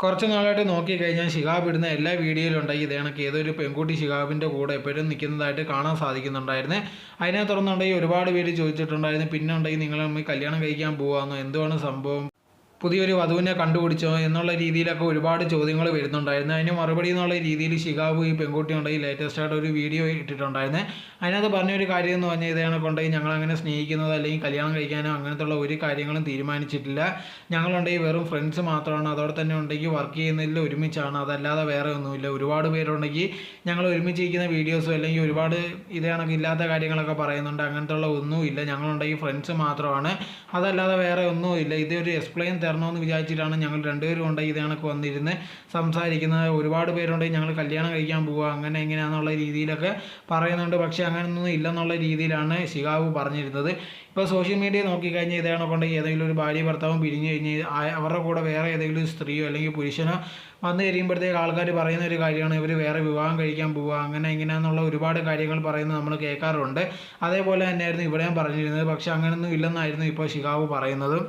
കുറച്ച് നാളായിട്ട് നോക്കിക്കഴിഞ്ഞാൽ ഷിഹാബ് ഇടുന്ന എല്ലാ വീഡിയോയിലുണ്ടെങ്കിൽ ഇതേ കണക്ക് ഏതൊരു പെൺകുട്ടി ഷിഹാബിൻ്റെ കൂടെ എപ്പോഴും നിൽക്കുന്നതായിട്ട് കാണാൻ സാധിക്കുന്നുണ്ടായിരുന്നു. അതിനെ തുടർന്നുണ്ടെങ്കിൽ ഒരുപാട് പേര് ചോദിച്ചിട്ടുണ്ടായിരുന്നു, പിന്നെ ഉണ്ടെങ്കിൽ നിങ്ങൾ തമ്മിൽ കല്യാണം കഴിക്കാൻ പോകാമെന്നോ, എന്തുവാണ് സംഭവം, പുതിയൊരു വധുവിനെ കണ്ടുപിടിച്ചോ എന്നുള്ള രീതിയിലൊക്കെ ഒരുപാട് ചോദ്യങ്ങൾ വരുന്നുണ്ടായിരുന്നു. അതിന് മറുപടി എന്നുള്ള രീതിയിൽ ഷിഹാബ് ഈ പെൺകുട്ടി ഉണ്ടെങ്കിൽ ലേറ്റസ്റ്റ് ആയിട്ട് ഒരു വീഡിയോ ഇട്ടിട്ടുണ്ടായിരുന്നു. അതിനകത്ത് പറഞ്ഞൊരു കാര്യം എന്ന് പറഞ്ഞാൽ ഇതേ കണക്കുണ്ടെങ്കിൽ ഞങ്ങളങ്ങനെ സ്നേഹിക്കുന്നത് അല്ലെങ്കിൽ കല്യാണം കഴിക്കാനോ അങ്ങനത്തുള്ള ഒരു കാര്യങ്ങളും തീരുമാനിച്ചിട്ടില്ല. ഞങ്ങളുണ്ടെങ്കിൽ വെറും ഫ്രണ്ട്സ് മാത്രമാണ്. അതോടെ തന്നെ ഉണ്ടെങ്കിൽ വർക്ക് ചെയ്യുന്നതിൽ ഒരുമിച്ചാണ്, അതല്ലാതെ വേറെ ഒന്നുമില്ല. ഒരുപാട് പേരുണ്ടെങ്കിൽ ഞങ്ങൾ ഒരുമിച്ചിരിക്കുന്ന വീഡിയോസും അല്ലെങ്കിൽ ഒരുപാട് ഇതേ കണക്ക് ഇല്ലാത്ത കാര്യങ്ങളൊക്കെ പറയുന്നുണ്ട്. അങ്ങനത്തുള്ള ഒന്നുമില്ല. ഞങ്ങളുണ്ടെങ്കിൽ ഫ്രണ്ട്സ് മാത്രമാണ്, അതല്ലാതെ വേറെ ഒന്നുമില്ല. ഇതൊരു എക്സ്പ്ലെയിൻ തരണമെന്ന് വിചാരിച്ചിട്ടാണ് ഞങ്ങൾ രണ്ടുപേരും ഉണ്ടെങ്കിൽ ഇത് കണക്ക് വന്നിരുന്ന് സംസാരിക്കുന്നത്. ഒരുപാട് പേരുണ്ടെങ്കിൽ ഞങ്ങൾ കല്യാണം കഴിക്കാൻ പോവുക അങ്ങനെ എങ്ങനെയാണെന്നുള്ള രീതിയിലൊക്കെ പറയുന്നുണ്ട്. പക്ഷേ അങ്ങനെയൊന്നും ഇല്ലെന്നുള്ള രീതിയിലാണ് ഷിഹാബ് പറഞ്ഞിരുന്നത്. ഇപ്പോൾ സോഷ്യൽ മീഡിയ നോക്കിക്കഴിഞ്ഞാൽ ഇതേ കണക്കുണ്ടെങ്കിൽ ഏതെങ്കിലും ഒരു ഭാര്യ ഭർത്താവും പിരിഞ്ഞു കഴിഞ്ഞ് അവരുടെ കൂടെ വേറെ ഏതെങ്കിലും ഒരു സ്ത്രീയോ അല്ലെങ്കിൽ പുരുഷനോ വന്നു കഴിയുമ്പോഴത്തേക്ക് ആൾക്കാർ പറയുന്ന ഒരു കാര്യമാണ് ഇവർ വേറെ വിവാഹം കഴിക്കാൻ പോവുക അങ്ങനെ എങ്ങനെയാണെന്നുള്ള ഒരുപാട് കാര്യങ്ങൾ പറയുന്നത് നമ്മൾ കേൾക്കാറുണ്ട്. അതേപോലെ തന്നെയായിരുന്നു ഇവിടെയും പറഞ്ഞിരുന്നത്. പക്ഷേ അങ്ങനെയൊന്നും ഇല്ലെന്നായിരുന്നു ഇപ്പോൾ ഷിഹാബ് പറയുന്നത്.